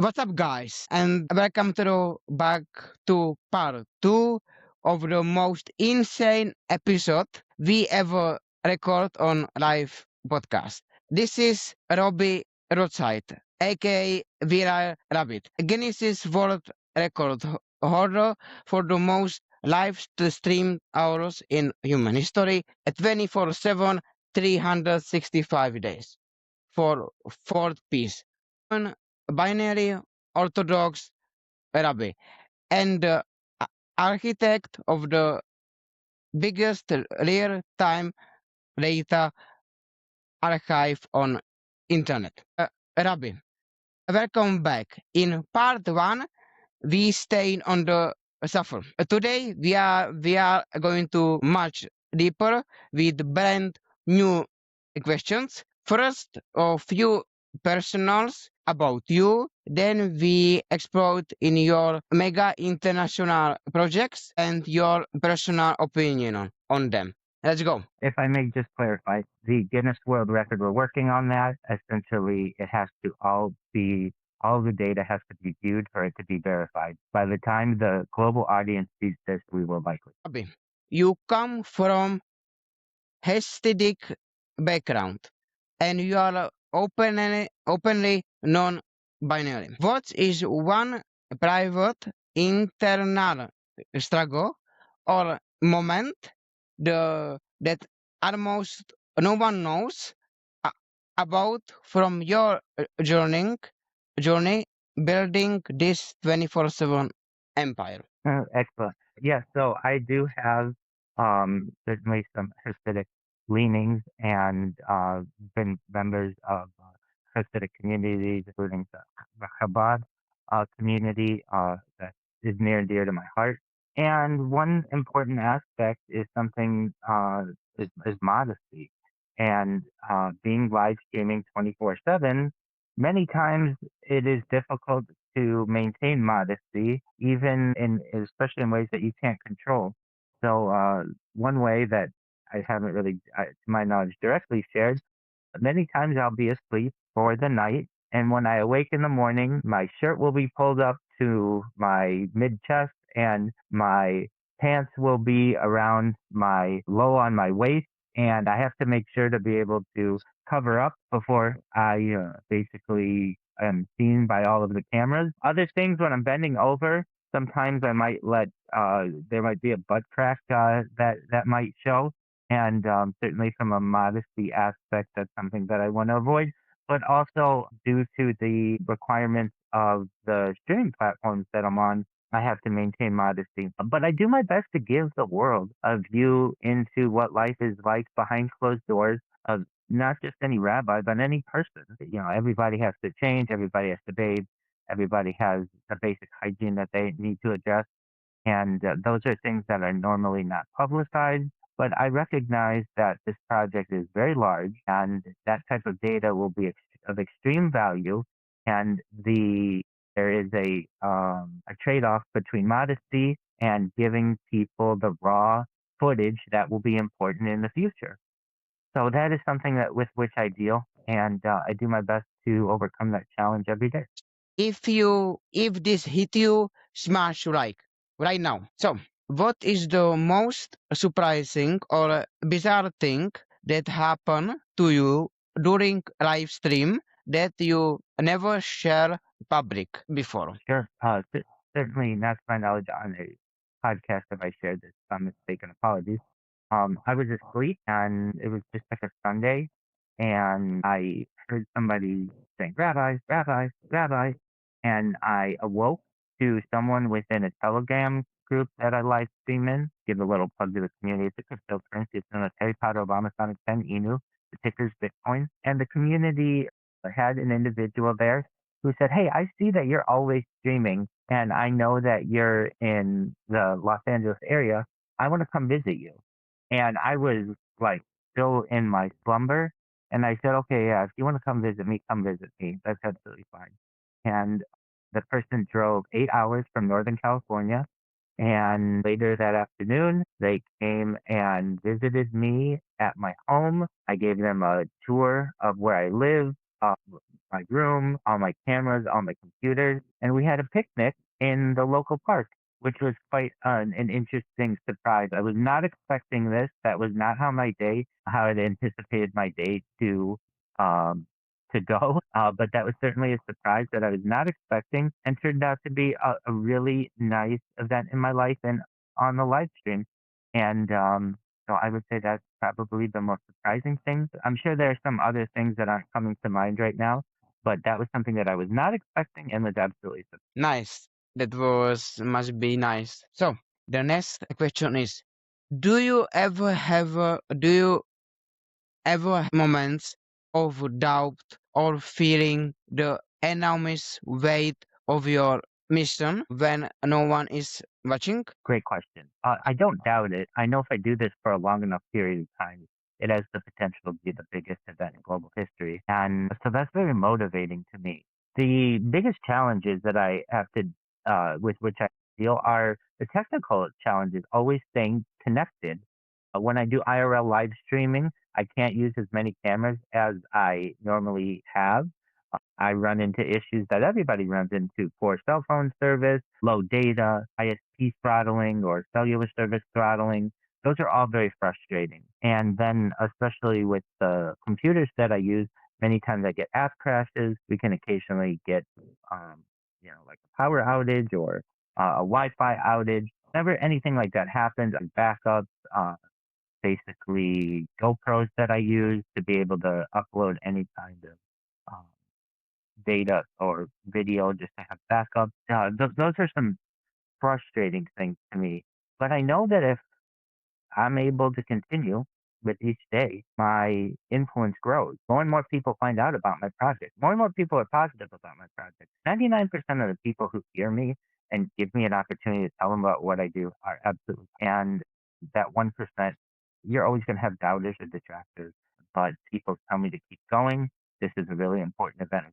What's up, guys? And welcome back to part two of the most insane episode we ever record on live podcast. This is Robbie Rothschild, aka Viral Rabbit, Guinness World Record holder for the most live streamed hours in human history, at 24/7, 365 days for fourth piece. One binary Orthodox Rabbi and architect of the biggest real-time data archive on internet. Rabbi, welcome back. In part one, we stayed on the suffer. Today we are going to much deeper with brand new questions. First, a few personals about you. Then we explore in your mega international projects and your personal opinion on them. Let's go. If I may just clarify, the Guinness World Record, we're working on that. Essentially, it has to all the data has to be viewed for it to be verified. By the time the global audience sees this, we will likely. Rabbi, you come from aesthetic background and you are openly non-binary. What is one private internal struggle or moment that almost no one knows a- about from your journey building this 24/7 empire? Excellent. Yeah, so I do have certainly some Hasidic leanings and been members of Hasidic communities, including the Chabad community that is near and dear to my heart. And one important aspect is something is modesty, and being live streaming 24/7. Many times it is difficult to maintain modesty, even especially in ways that you can't control. So one way that I haven't really, to my knowledge, directly shared, many times I'll be asleep for the night, and when I awake in the morning, my shirt will be pulled up to my mid chest, and my pants will be around my low on my waist, and I have to make sure to be able to cover up before I basically am seen by all of the cameras. Other things when I'm bending over, sometimes I might let there might be a butt crack that might show, and certainly from a modesty aspect, that's something that I want to avoid. But also due to the requirements of the streaming platforms that I'm on, I have to maintain modesty. But I do my best to give the world a view into what life is like behind closed doors of not just any rabbi, but any person. Everybody has to change, everybody has to bathe, everybody has the basic hygiene that they need to address. And those are things that are normally not publicized. But I recognize that this project is very large, and that type of data will be of extreme value. And there is a trade-off between modesty and giving people the raw footage that will be important in the future. So that is something that with which I deal, and I do my best to overcome that challenge every day. If this hit you smash like right now. So what is the most surprising or bizarre thing that happened to you during live stream that you never share public before? Sure. Certainly not to my knowledge on a podcast have I shared this. I'm mistaken. Apologies. I was asleep and it was just like a Sunday, and I heard somebody saying, Rabbi, Rabbi, Rabbi. And I awoke to someone within a Telegram group that I live stream in. Give a little plug to the community. It's a cryptocurrency. It's known as Harry Potter Obama Sonic 10 Inu. The ticker's Bitcoin. And the community had an individual there who said, Hey, I see that you're always streaming, and I know that you're in the Los Angeles area. I want to come visit you. And I was like still in my slumber. And I said, okay, yeah, if you want to come visit me, come visit me. That's absolutely fine. And the person drove 8 hours from Northern California. And later that afternoon, they came and visited me at my home. I gave them a tour of where I live, my room, all my cameras, all my computers, and we had a picnic in the local park, which was quite an interesting surprise. I was not expecting this. That was not how I'd anticipated my day um, to go. But that was certainly a surprise that I was not expecting and turned out to be a really nice event in my life and on the live stream. And so I would say that's probably the most surprising thing. I'm sure there are some other things that aren't coming to mind right now, but that was something that I was not expecting and was absolutely surprising. Nice. That was must be nice. So the next question is: Do you ever have moments of doubt or feeling the enormous weight of your mission when no one is watching? Great question. I don't doubt it. I know if I do this for a long enough period of time, it has the potential to be the biggest event in global history. And so that's very motivating to me. The biggest challenges that I have with which I deal are the technical challenges, always staying connected. When I do IRL live streaming, I can't use as many cameras as I normally have. I run into issues that everybody runs into: poor cell phone service, low data, ISP throttling, or cellular service throttling. Those are all very frustrating. And then, especially with the computers that I use, many times I get app crashes. We can occasionally get, like a power outage or a Wi-Fi outage. Whenever anything like that happens, backups, basically GoPros that I use to be able to upload any kind of um, data or video just to have backup. Those are some frustrating things to me. But I know that if I'm able to continue with each day, my influence grows. More and more people find out about my project. More and more people are positive about my project. 99% of the people who hear me and give me an opportunity to tell them about what I do are absolutely. And that 1%, you're always going to have doubters or detractors, but people tell me to keep going. This is a really important event in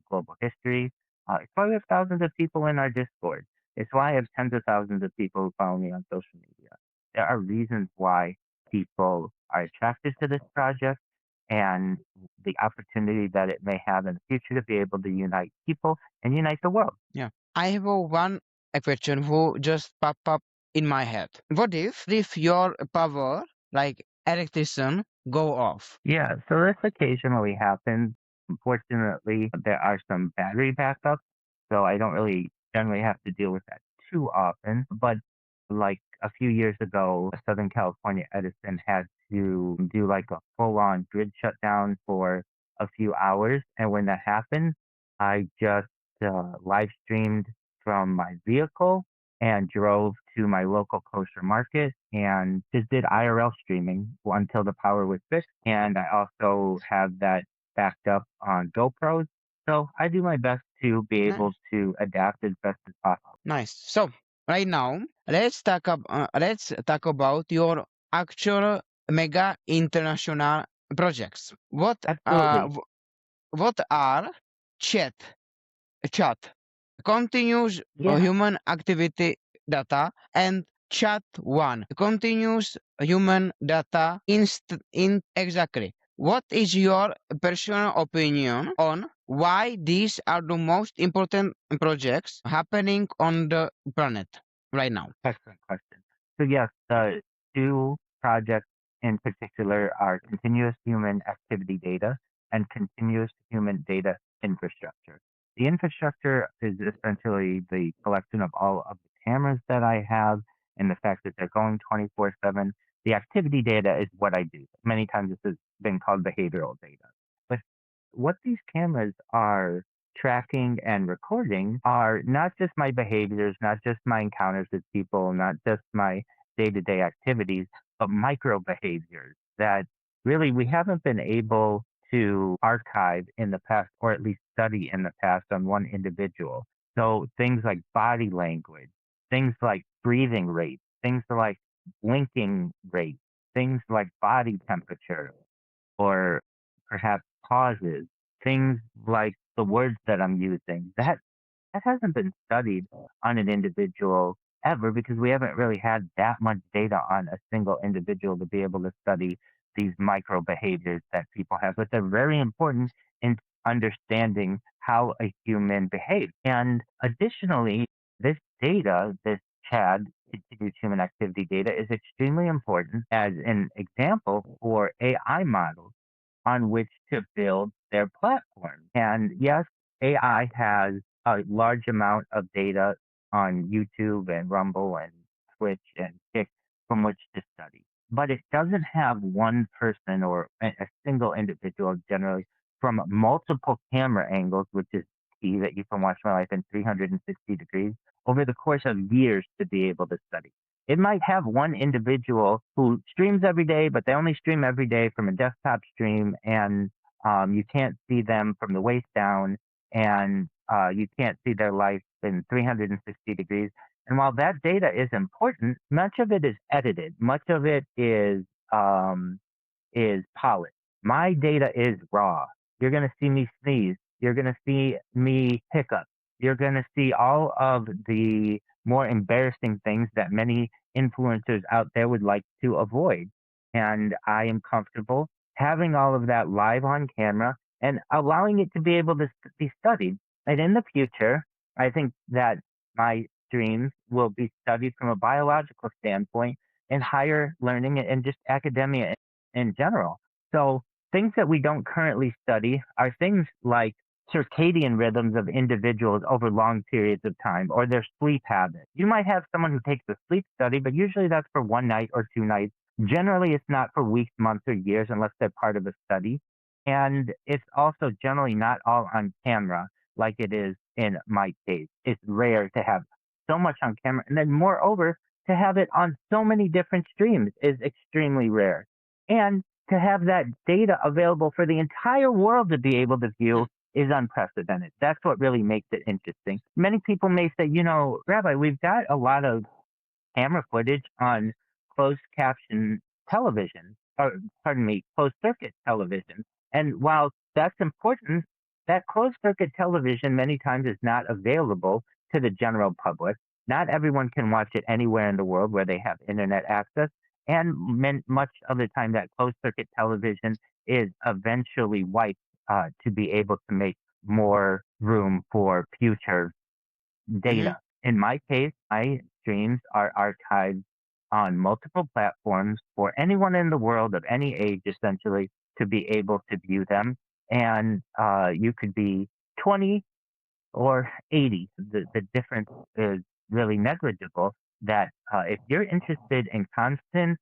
global history. It's why we have thousands of people in our Discord. It's why I have tens of thousands of people who follow me on social media. There are reasons why people are attracted to this project and the opportunity that it may have in the future to be able to unite people and unite the world. Yeah. I have a question who just pop up in my head. What if your power, like electrician, go off? Yeah, so this occasionally happens. Unfortunately, there are some battery backups, so I don't really generally have to deal with that too often. But like a few years ago, Southern California Edison had to do like a full-on grid shutdown for a few hours. And when that happened, I just live streamed from my vehicle and drove to my local kosher market and just did IRL streaming until the power was fixed. And I also have that backed up on GoPros. So I do my best to be able to adapt as best as possible. Nice. So right now, let's talk about your actual mega international projects. Absolutely. What are chat chat continuous Yeah. human activity data and chat one continuous human data in exactly? What is your personal opinion on why these are the most important projects happening on the planet right now? Excellent question. So yes, the two projects in particular are continuous human activity data and continuous human data infrastructure. The infrastructure is essentially the collection of all of the cameras that I have and the fact that they're going 24/7. The activity data is what I do. Many times this has been called behavioral data. But what these cameras are tracking and recording are not just my behaviors, not just my encounters with people, not just my day to day activities, but micro behaviors that really we haven't been able to archive in the past, or at least study in the past on one individual. So things like body language, things like breathing rate, things like blinking rate, things like body temperature, or perhaps pauses, things like the words that I'm using. That hasn't been studied on an individual ever because we haven't really had that much data on a single individual to be able to study these micro behaviors that people have. But they're very important in understanding how a human behaves. And additionally, this data, this CHAD, continuous human activity data, is extremely important as an example for AI models on which to build their platform. And yes, AI has a large amount of data on YouTube and Rumble and Twitch and Kick from which to study. But it doesn't have one person or a single individual generally from multiple camera angles, which is key that you can watch my life in 360 degrees over the course of years to be able to study. It might have one individual who streams every day, but they only stream every day from a desktop stream, and you can't see them from the waist down, and you can't see their life in 360 degrees. And while that data is important, much of it is edited. Much of it um, is polished. My data is raw. You're going to see me sneeze. You're going to see me hiccup. You're going to see all of the more embarrassing things that many influencers out there would like to avoid. And I am comfortable having all of that live on camera and allowing it to be able to be studied. And in the future, I think that my streams will be studied from a biological standpoint in higher learning and just academia in general. So things that we don't currently study are things like circadian rhythms of individuals over long periods of time or their sleep habits. You might have someone who takes a sleep study, but usually that's for one night or 2 nights. Generally, it's not for weeks, months, or years unless they're part of a study. And it's also generally not all on camera like it is in my case. It's rare to have so much on camera. And then, moreover, to have it on so many different streams is extremely rare. And to have that data available for the entire world to be able to view is unprecedented. That's what really makes it interesting. Many people may say, Rabbi, we've got a lot of camera footage on closed caption television, or pardon me, closed circuit television. And while that's important, that closed circuit television many times is not available to the general public. Not everyone can watch it anywhere in the world where they have internet access. And much of the time, that closed circuit television is eventually wiped to be able to make more room for future Mm-hmm. data. In my case, my streams are archived on multiple platforms for anyone in the world of any age, essentially, to be able to view them. And you could be 20 or 80. The difference is really negligible. That if you're interested in constant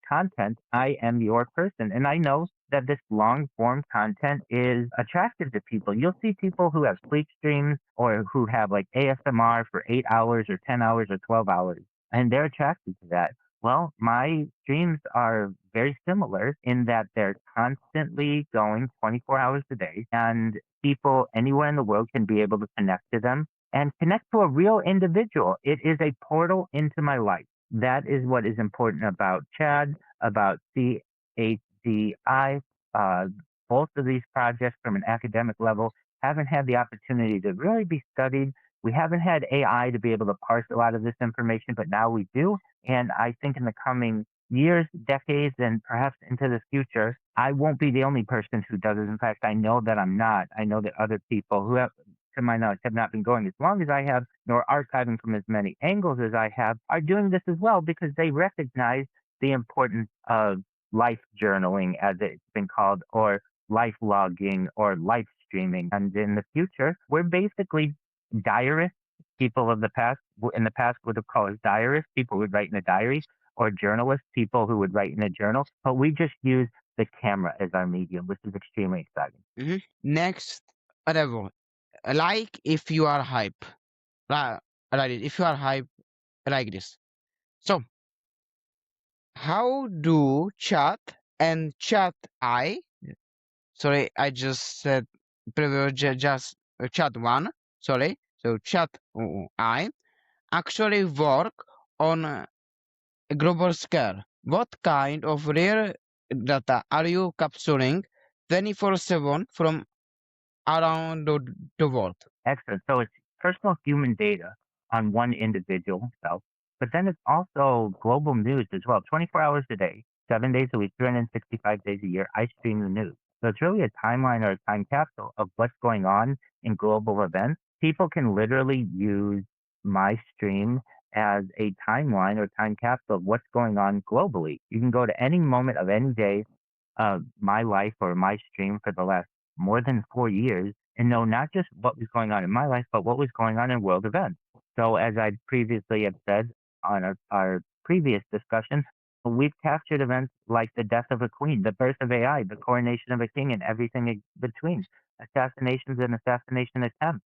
content, I am your person. And I know that this long form content is attractive to people. You'll see people who have sleep streams or who have like ASMR for 8 hours or 10 hours or 12 hours, and they're attracted to that. Well, my streams are very similar in that they're constantly going 24 hours a day, and people anywhere in the world can be able to connect to them and connect to a real individual. It is a portal into my life. That is what is important about Chad, about CHDI. Uh, both of these projects from an academic level haven't had the opportunity to really be studied. We haven't had AI to be able to parse a lot of this information, but now we do. And I think in the coming years, decades, and perhaps into the future, I won't be the only person who does it. In fact, I know that I'm not. I know that other people who have, to my knowledge, have not been going as long as I have, nor archiving from as many angles as I have, are doing this as well because they recognize the importance of life journaling, as it's been called, or life logging, or life streaming. And in the future, we're basically diarists. People of the past, in the past, would have called us diarists. People would write in a diary, or journalists, people who would write in a journal. But we just use the camera as our medium, which is extremely exciting. Mm-hmm. Next, whatever. Like if you are hype, right? If you are hype like this. So, how do chat and chat I? Sorry, I just said just chat one. Sorry, so chat I actually work on a global scale. What kind of rare data are you capturing 24/7 from around the world? Excellent. So it's personal human data on one individual self, but then it's also global news as well. 24 hours a day, 7 days a week, 365 days a year, I stream the news. So it's really a timeline or a time capsule of what's going on in global events. People can literally use my stream as a timeline or time capsule of what's going on globally. You can go to any moment of any day of my life or my stream for the last more than 4 years and know not just what was going on in my life, but what was going on in world events. So as I previously have said on our previous discussion, we've captured events like the death of a queen, the birth of AI, the coronation of a king, and everything in between, assassinations and assassination attempts,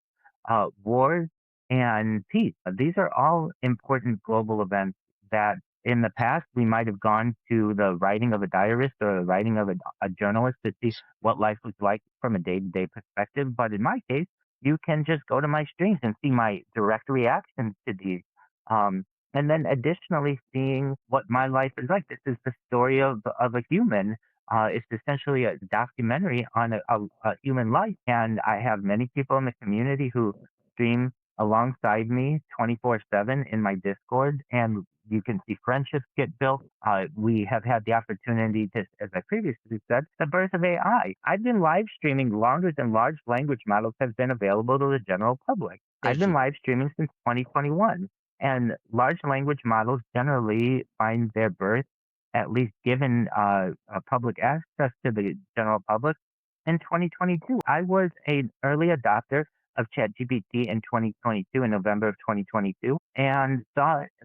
wars and peace. These are all important global events that in the past we might have gone to the writing of a diarist or the writing of a journalist to see what life was like from a day-to-day perspective. But in my case, you can just go to my streams and see my direct reactions to these. Um, and then additionally seeing what my life is like. This is the story of a human. It's essentially a documentary on a human life. And I have many people in the community who stream alongside me 24/7 in my Discord, and you can see friendships get built. We have had the opportunity to, as I previously said, the birth of AI. I've been live streaming longer than large language models have been available to the general public. I've Thank been you. live streaming since 2021, and large language models generally find their birth, at least given public access to the general public, in 2022. I was an early adopter of ChatGPT in 2022, in November of 2022, and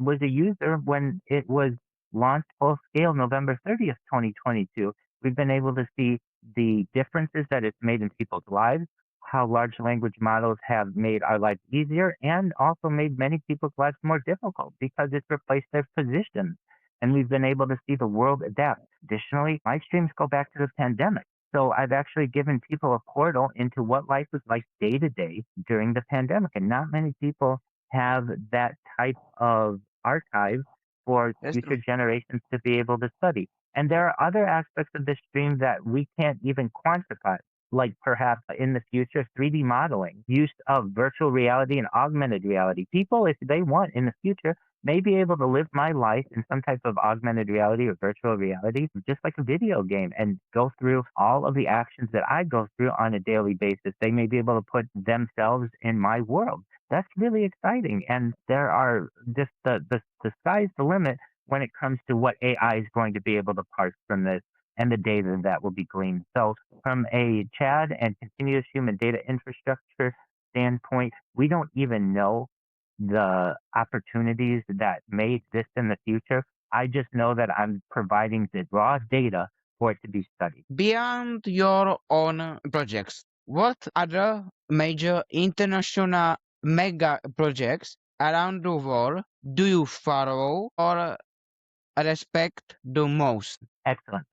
was a user when it was launched full scale November 30th, 2022. We've been able to see the differences that it's made in people's lives, how large language models have made our lives easier and also made many people's lives more difficult because it's replaced their positions. And we've been able to see the world adapt. Additionally, my streams go back to the pandemic. So I've actually given people a portal into what life was like day to day during the pandemic. And not many people have that type of archive for That's future true. generations to be able to study. And there are other aspects of the stream that we can't even quantify, like perhaps in the future, 3D modeling, use of virtual reality and augmented reality. People, if they want in the future, may be able to live my life in some type of augmented reality or virtual reality, just like a video game, and go through all of the actions that I go through on a daily basis. They may be able to put themselves in my world. That's really exciting. And there are just the sky's the limit when it comes to what AI is going to be able to parse from this and the data that will be gleaned. So from a CHAD and continuous human data infrastructure standpoint, we don't even know the opportunities that may exist in the future. I just know that I'm providing the raw data for it to be studied. Beyond your own projects, what other major international mega projects around the world do you follow or respect the most? Excellent.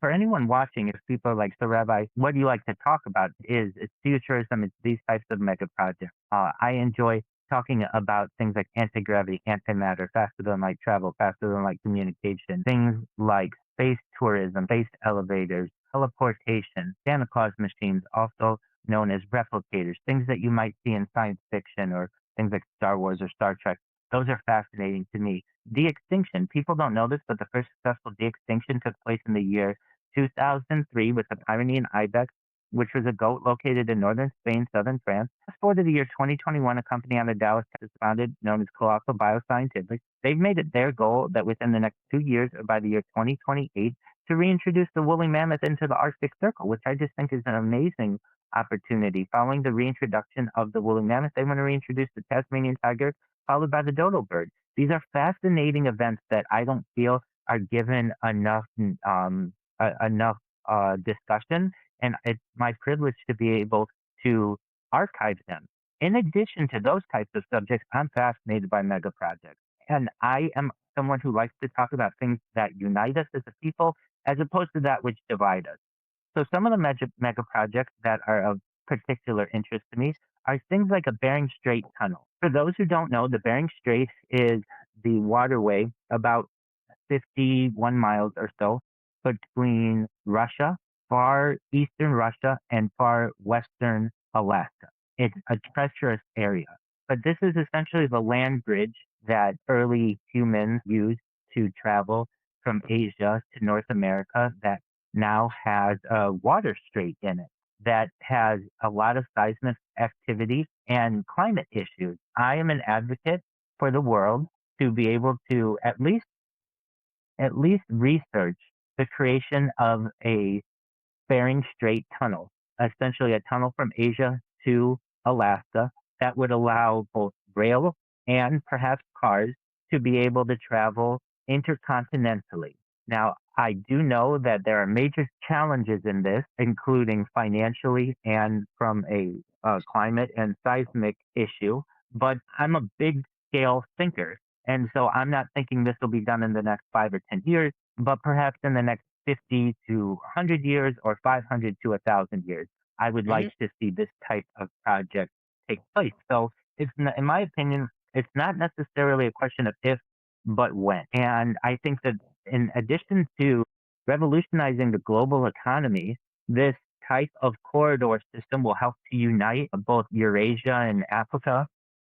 For anyone watching, if people are like, so Rabbi, what do you like to talk about? It's futurism, it's these types of mega projects. I enjoy talking about things like anti-gravity, antimatter, faster than light travel, faster than light communication, things like space tourism, space elevators, teleportation, Santa Claus machines, also known as replicators, things that you might see in science fiction or things like Star Wars or Star Trek. Those are fascinating to me. De-extinction. People don't know this, but the first successful de-extinction took place in the year 2003 with the Pyrenean ibex, which was a goat located in northern Spain, southern France. Fast forward to the year 2021, a company out of Dallas, Texas, founded known as Colossal Bioscientific. They've made it their goal that within the next 2 years, or by the year 2028, to reintroduce the woolly mammoth into the Arctic Circle, which I just think is an amazing opportunity. Following the reintroduction of the woolly mammoth, they want to reintroduce the Tasmanian tiger, followed by the dodo bird. These are fascinating events that I don't feel are given enough discussion, and it's my privilege to be able to archive them. In addition to those types of subjects, I'm fascinated by mega projects, and I am someone who likes to talk about things that unite us as a people, as opposed to that which divide us. So some of the mega projects that are of particular interest to me are things like a Bering Strait tunnel. For those who don't know, the Bering Strait is the waterway about 51 miles or so between Russia, far eastern Russia, and far western Alaska. It's a treacherous area. But this is essentially the land bridge that early humans used to travel from Asia to North America that now has a water strait in it that has a lot of seismic activity and climate issues. I am an advocate for the world to be able to at least research the creation of a Bering Strait tunnel, essentially a tunnel from Asia to Alaska that would allow both rail and perhaps cars to be able to travel intercontinentally. Now, I do know that there are major challenges in this, including financially and from a climate and seismic issue, but I'm a big scale thinker. And so I'm not thinking this will be done in the next 5 or 10 years, but perhaps in the next 50 to 100 years or 500 to 1,000 years. I would Hmm. like to see this type of project take place. So it's not, in my opinion, it's not necessarily a question of if, but when. And I think that in addition to revolutionizing the global economy, this type of corridor system will help to unite both Eurasia and Africa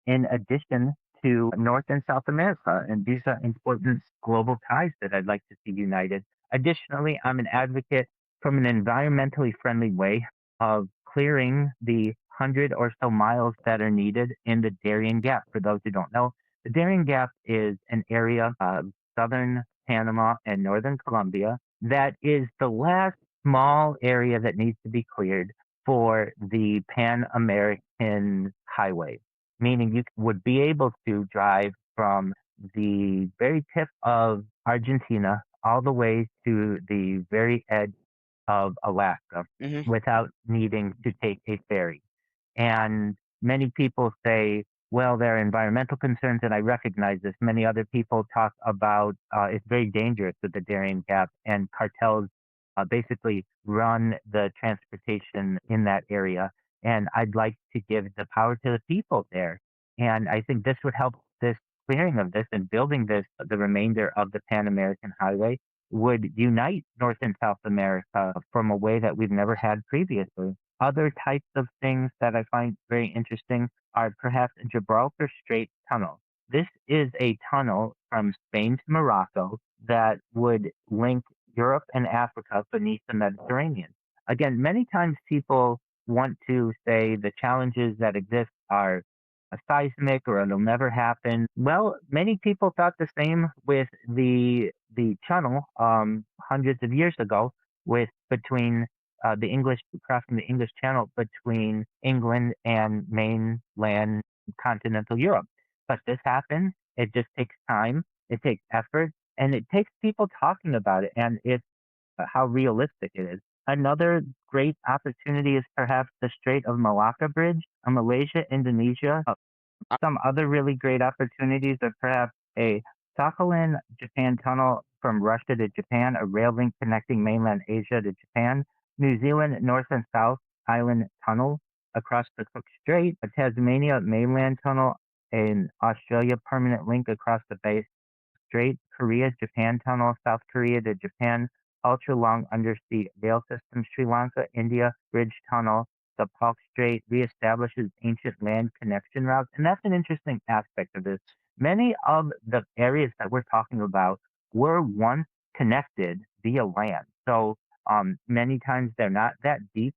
in addition to North and South America. And these are important global ties that I'd like to see united. Additionally, I'm an advocate from an environmentally friendly way of clearing the 100 or so miles that are needed in the Darien Gap. For those who don't know, the Darien Gap is an area of southern Panama and northern Colombia that is the last small area that needs to be cleared for the Pan American Highway, meaning you would be able to drive from the very tip of Argentina all the way to the very edge of Alaska Hmm. without needing to take a ferry. And many people say, well, there are environmental concerns, and I recognize this. Many other people talk about it's very dangerous with the Darien Gap, and cartels basically run the transportation in that area. And I'd like to give the power to the people there. And I think this would help this clearing of this and building this, the remainder of the Pan American Highway would unite North and South America from a way that we've never had previously. Other types of things that I find very interesting are perhaps Gibraltar Strait Tunnel. This is a tunnel from Spain to Morocco that would link Europe and Africa beneath the Mediterranean. Again, many times people want to say the challenges that exist are seismic or it'll never happen. Well, many people thought the same with the channel hundreds of years ago with between the English crossing the English Channel between England and mainland continental Europe. But this happens. It just takes time. It takes effort, and it takes people talking about it. And it's how realistic it is. Another great opportunity is perhaps the Strait of Malacca Bridge, Malaysia, Indonesia. Some other really great opportunities are perhaps a Sakhalin Japan tunnel from Russia to Japan, a rail link connecting mainland Asia to Japan, New Zealand North and South Island tunnel across the Cook Strait, a Tasmania mainland tunnel, an Australia permanent link across the Bay Strait, Korea Japan tunnel, South Korea to Japan, ultra long undersea rail system, Sri Lanka, India, bridge tunnel, the Palk Strait reestablishes ancient land connection routes. And that's an interesting aspect of this. Many of the areas that we're talking about were once connected via land. So many times they're not that deep.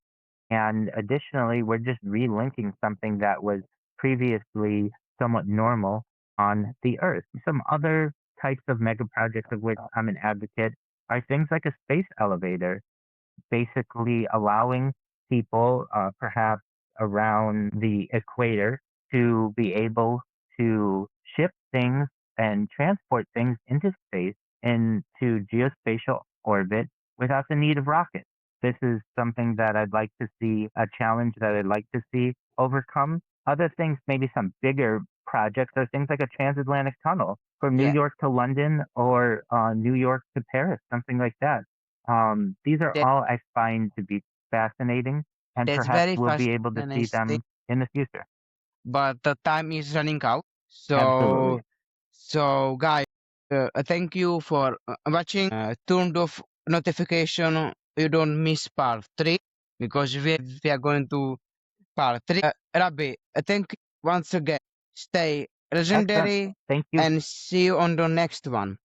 And additionally, we're just relinking something that was previously somewhat normal on the Earth. Some other types of mega projects of which I'm an advocate are things like a space elevator, basically allowing people, perhaps around the equator, to be able to ship things and transport things into space into geospatial orbit without the need of rockets. This is something that I'd like to see, a challenge that I'd like to see overcome. Other things, maybe some bigger projects, are things like a transatlantic tunnel from New Yeah, York to London or New York to Paris, something like that. These are that, all I find to be fascinating, and that's perhaps very we'll be able to see fascinating. them in the future. But the time is running out. Absolutely. So guys, thank you for watching. Turn off notification. You don't miss part 3 because we are going to part 3. Rabbi, thank you once again. Stay Excellent. legendary Thank you. and see you on the next one.